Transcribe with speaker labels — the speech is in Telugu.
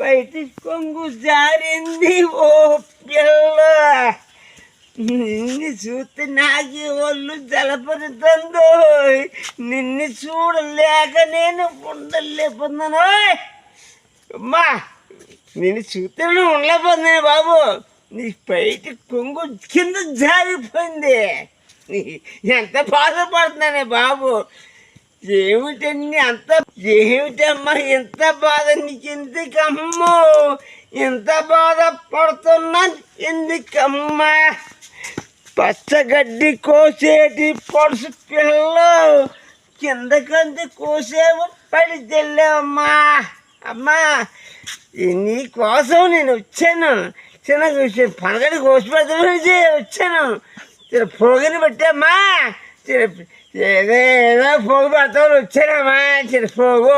Speaker 1: బయటి కొంగు జారింది ఓ పిల్ల. నిన్ను చూస్తే నాకే ఒళ్ళు జలపరుతుందో. నిన్ను చూడలేక నేను ఉండలేకపోతున్నాను. అమ్మా నేను చూస్తే నువ్వు ఉండలేకపోతున్నాను బాబు. నీ బయటి కొంగు కింద జారిపోయింది. ఎంత బాధపడుతున్నానే బాబు. ఏమిటండి అంత ఏమిటమ్మా ఎంత బాధ నీకు? ఎందుకమ్మో ఎంత బాధపడుతున్నా? ఎందుకమ్మా? పచ్చగడ్డి కోసేటి పడుసు పిల్ల కిందకంది కోసేవు పడి తెల్లావమ్మా. అమ్మా నీ కోసం నేను వచ్చాను. చిన్న పనగడి కోసి పెడతాను వచ్చాను. పొగని పెట్టామ్మా. ఏదో పోగు పెడతాను వచ్చానమ్మా. పోగు